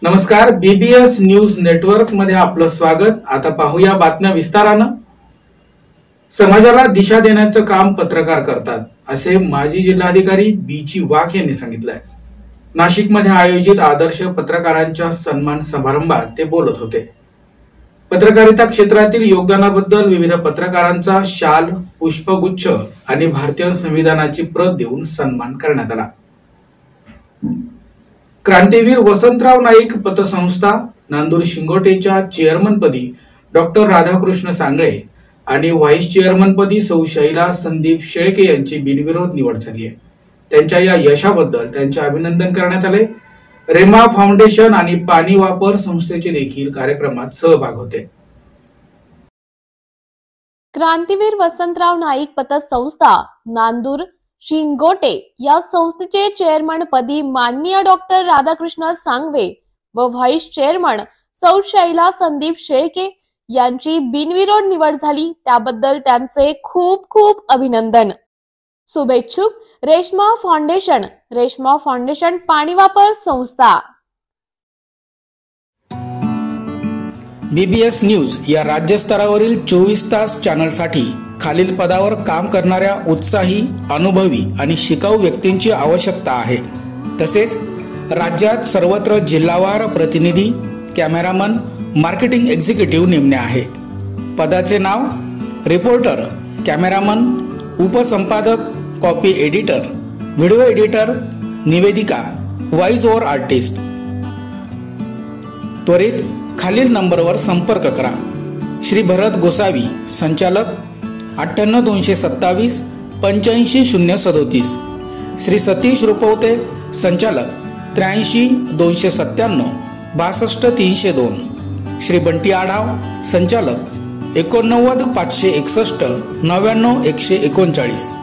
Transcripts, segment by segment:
नमस्कार, BBS news network मध्ये आपलं स्वागत। आता पाहूया बातम्या विस्तारानं। समाजाला दिशा देण्याचं काम पत्रकार करतात, असे माजी जिल्हाधिकारी बी.ची वाघ यांनी सांगितलंय। नाशिकमध्ये आयोजित आदर्श पत्रकारांच्या सन्मान समारंभात ते बोलत होते। पत्रकारिता क्षेत्रातील योगदानाबद्दल विविध पत्रकारांचा शाल, पुष्पगुच्छ आणि भारतीय संविधानाची प्रत देऊन सन्मान करण्यात आला। क्रांतीवीर वसंतराव नाईक पतसंस्था नांदूर शिंगोटेच्या चेअरमनपदी डॉक्टर राधाकृष्ण सांगळे आणि व्हाईस चेअरमनपदी सौ शैला संदीप शेळके यांची बिनविरोध निवड झाली आहे। त्यांच्या या यशाबद्दल त्यांचे अभिनंदन करण्यात आले। रेमा फाउंडेशन आणि पाणी वापर संस्थेचे देखील कार्यक्रमात सहभाग होते। क्रांतीवीर वसंतराव नाईक पतसंस्था नांदूर शिंगोटे या संस्थेचे चेअरमन पदी माननीय डॉक्टर राधाकृष्ण सांगवे व व्हाईस चेअरमन सौ शैला संदीप शेळके यांची बिनविरोध निवड झाली, त्याबद्दल त्यांचे खूप खूप अभिनंदन। शुभेच्छुक रेश्मा फाउंडेशन पाणी वापर संस्था। बीबीएस न्यूज या राज्यस्तरावरील 24 तास चॅनलसाठी खालील पदावर काम करणाऱ्या उत्साही, अनुभवी आणि शिकाऊ व्यक्तींची आवश्यकता आहे। तसेच राज्यात सर्वत्र जिल्हावार प्रतिनिधी, कॅमेरामन, मार्केटिंग एक्झिक्युटिव्ह नेमणे आहे। पदाचे नाव: रिपोर्टर, कॅमेरामन, उपसंपादक, कॉपी एडिटर, व्हिडिओ एडिटर, निवेदिका, व्हॉइस ओव्हर आर्टिस्ट। त्वरित खालील नंबरवर संपर्क करा। श्री भरत गोसावी, संचालक 98 227 85 037। श्री सतीश रुपवते, संचालक 83 297 62 302। श्री बंटी आढाव, संचालक 89 561 99 139।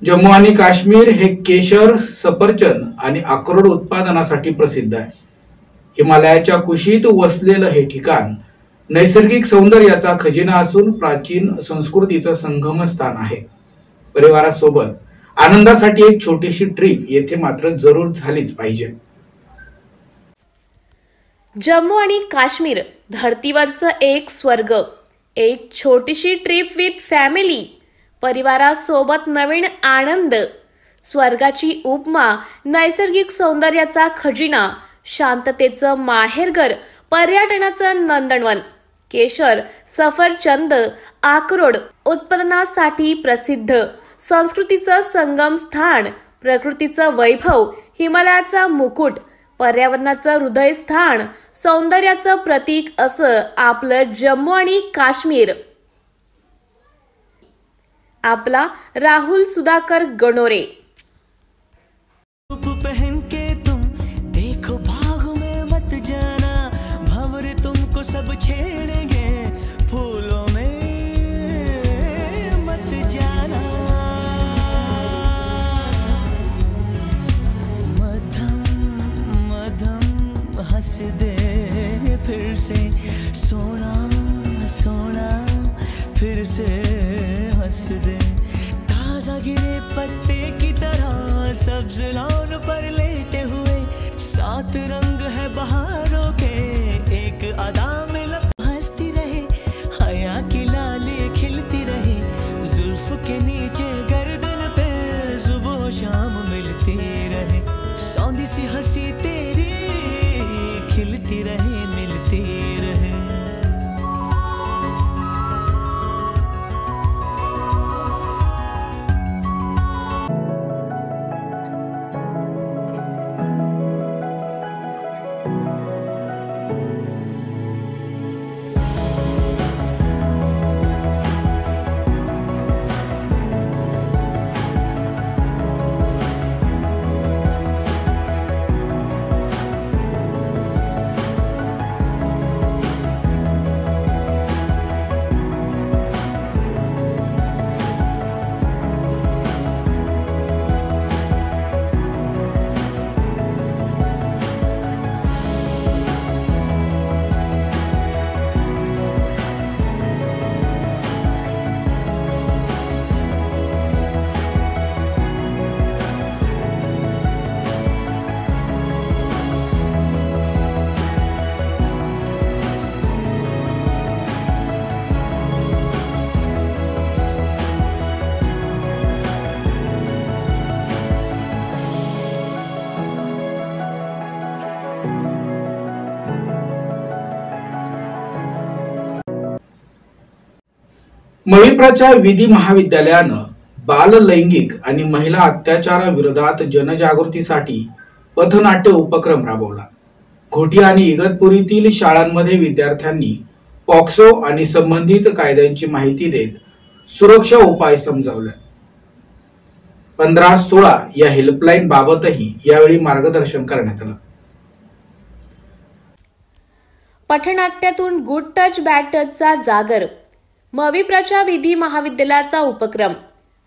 जम्मू आणि काश्मीर हे केशर, सफरचंद आणि अक्रोड उत्पादनासाठी प्रसिद्ध आहे। हिमालयाच्या कुशीत वसलेलं हे ठिकाण नैसर्गिक सौंदर्याचा खजिना असून प्राचीन संस्कृतीचं संगमस्थान आहे। परिवारासोबत आनंदासाठी एक छोटीशी ट्रिप येथे मात्र जरूर झालीच पाहिजे। जम्मू आणि काश्मीर धर्तीवरचं एक स्वर्ग, एक छोटीशी ट्रिप विथ फॅमिली, परिवारासोबत नवीन आनंद, स्वर्गाची उपमा, नैसर्गिक सौंदर्याचा खजिना, शांततेचं माहेरघर, पर्यटनाचं नंदनवन, केशर, सफरचंद, अक्रोड उत्पादनासाठी प्रसिद्ध, संस्कृतीचं संगम स्थान, प्रकृतीचं वैभव, हिमालयाचा मुकुट, पर्यावरणाचं हृदयस्थान, सौंदर्याचं प्रतीक असं आपलं जम्मू आणि काश्मीर। आपला राहुल सुधाकर गणोरे। पहन के तुम देखो बाग में मत जाना, भंवर तुमको सब छेड़ेंगे, फूलों में मत जाना। मधम मधम हंस दे फिर से, सोना सोना फिर से हंस दे। ताजा गिरे पत्ते की तरह सब्ज लॉन पर लेटे हुए, सात रंग है बहारों के, एक अदा में हंसती रहे, हया की लाली खिलती रहे, जुल्फ के नीचे गर्दन पे सुबह शाम मिलती रहे, सौंधी सी हंसी तेरी खिलती रहे, मिलती रहे। मविप्रच्या विधी महाविद्यालयानं बाल लैंगिक आणि महिला अत्याचाराविरोधात जनजागृतीसाठी पथनाट्य उपक्रम राबवला। घोटी आणि इगतपुरीतील शाळांमध्ये विद्यार्थ्यांनी पॉक्सो आणि संबंधित कायद्यांची माहिती देत सुरक्षा उपाय समजावले। 1516 या हेल्पलाईन बाबतही यावेळी मार्गदर्शन करण्यात आलं। पथनाट्यातून गुड टच बॅड टचचा जागर, मविप्रच्या विधी महाविद्यालयाचा उपक्रम।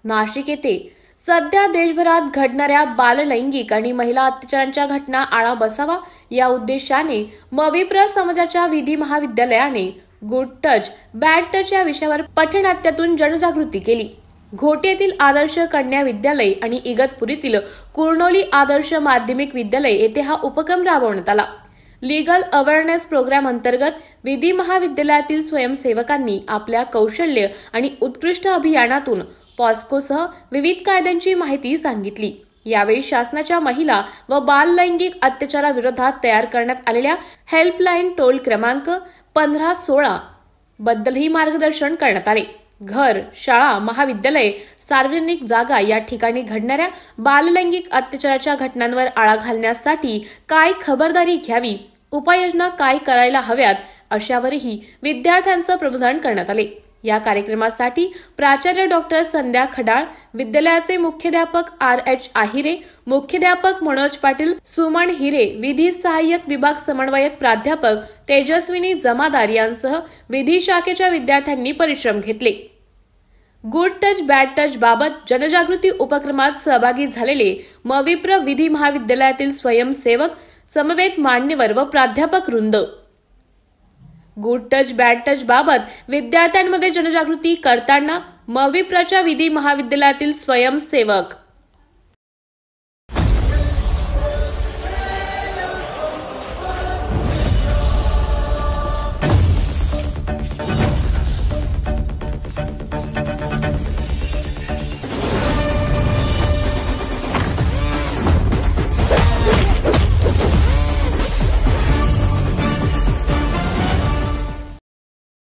नाशिक येथे सध्या देशभरात घडणाऱ्या बाललैंगिक आणि महिला अत्याचारांच्या घटना आळा बसावा या उद्देशाने मविप्र समाजाच्या विधी महाविद्यालयाने गुड टच बॅड टच या विषयावर पथनाट्यातून जनजागृती केली। घोटी येथील आदर्श कन्या विद्यालय आणि इगतपुरीतील कुर्नोली आदर्श माध्यमिक विद्यालय येथे हा उपक्रम राबवण्यात आला। लीगल अवेअरनेस प्रोग्राम अंतर्गत विधी महाविद्यालयातील स्वयंसेवकांनी आपल्या कौशल्य आणि उत्कृष्ट अभियानातून पॉस्कोसह विविध कायद्यांची माहिती सांगितली। यावेळी शासनाच्या महिला व बाल लैंगिक अत्याचाराविरोधात तयार करण्यात आलेल्या हेल्पलाईन टोल क्रमांक 1516 बद्दलही मार्गदर्शन करण्यात आले। घर, शाळा, महाविद्यालय, सार्वजनिक जागा या ठिकाणी घडणाऱ्या बाललैंगिक अत्याचाराच्या घटनांवर आळा घालण्यासाठी काय खबरदारी घ्यावी, उपाययोजना काय करायला हव्यात अशावरही विद्यार्थ्यांचं प्रबोधन करण्यात आले। या कार्यक्रमासाठी प्राचार्य डॉक्टर संध्या खडाळ, विद्यालयाचे मुख्याध्यापक RH आहिरे, मुख्याध्यापक मनोज पाटील, सुमन हिरे, विधी सहाय्यक विभाग समन्वयक प्राध्यापक तेजस्विनी जमादार यांसह विधी शाखेच्या विद्यार्थ्यांनी परिश्रम घेतले। गुड टच बॅड टच बाबत जनजागृती उपक्रमात सहभागी झालेले मविप्र विधी महाविद्यालयातील स्वयंसेवक, समवेत मान्यवर व प्राध्यापक वृंद। गुड टच बॅड टच बाबत विद्यार्थ्यांमध्ये जनजागृती करताना मविप्रच्या विधी महाविद्यालयातील स्वयंसेवक।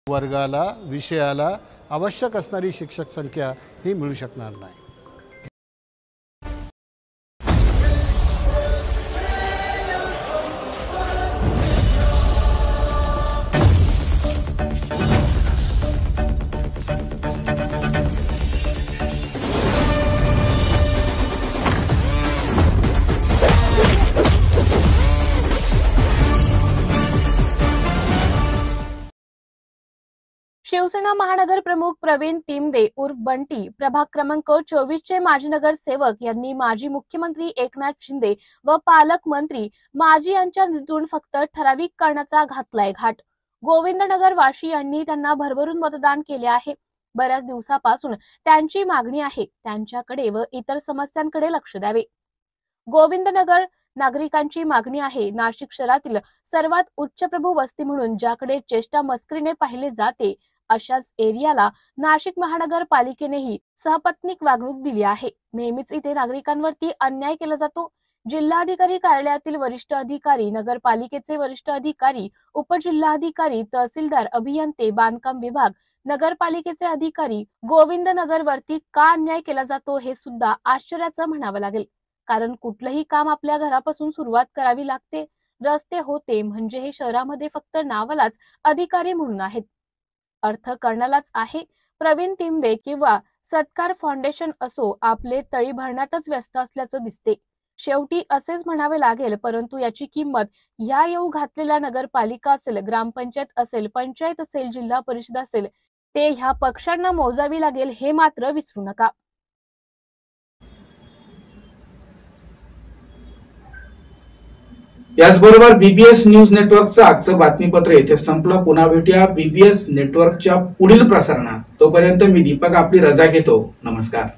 वर्गाला विषयाला आवश्यक असणारी शिक्षक संख्या ही मिळू शकणार नाही। शिवसेना महानगर प्रमुख प्रवीण तिमदे उर्फ बंटी, प्रभाग क्रमांक 24 चे माजी नगरसेवक यांनी माजी मुख्यमंत्री एकनाथ शिंदे व पालकमंत्री माजी यांच्या निधीतून फक्त ठराविक करण्याचा घातलाय घाट। गोविंदनगर वाशी यांनी त्यांना भरभरून मतदान केले आहे। बऱ्याच दिवसापासून त्यांची मागणी आहे त्यांच्याकडे व इतर समस्यांकडे लक्ष द्यावे। गोविंदनगर नागरिकांची मागणी आहे नाशिक शहरातील सर्वात उच्चप्रभू वस्ती म्हणून ज्याकडे चेष्टा मस्करीने पाहिले जाते अशाच एरियाला नाशिक महानगरपालिकेनेही सहपत्नीक वागणूक दिली आहे। नेहमीच इथे नागरिकांवरती अन्याय केला जातो। जिल्हाधिकारी कार्यालयातील वरिष्ठ अधिकारी, नगरपालिकेचे वरिष्ठ अधिकारी, उपजिल्हाधिकारी, तहसीलदार, अभियंते, बांधकाम विभाग, नगरपालिकेचे अधिकारी, गोविंदनगरवरती का अन्याय केला जातो हे सुद्धा आश्चर्याचं म्हणावं लागेल। कारण कुठलंही काम आपल्या घरापासून सुरुवात करावी लागते। रस्ते होते म्हणजे हे शहरामध्ये फक्त नावालाच अधिकारी म्हणून आहेत, अर्थ करण्यालाच आहे। प्रवीण तिमदे किंवा सत्कार फाउंडेशन असो आपले तळी भरण्यातच व्यस्त असल्याचं दिसते। शेवटी असेच म्हणावे लागेल, परंतु याची किंमत ह्या येऊ घातलेल्या नगरपालिका असेल, ग्रामपंचायत असेल, पंचायत असेल, जिल्हा परिषद असेल ते ह्या पक्षांना मोजावी लागेल हे मात्र विसरू नका। याचबरोबर बीबीएस न्यूज नेटवर्कचं आजचं बातमीपत्र येथे संपलं। पुन्हा भेटूया बीबीएस नेटवर्कच्या पुढील प्रसारणात। तोपर्यंत मी दीपक आपली रजा घेतो। नमस्कार।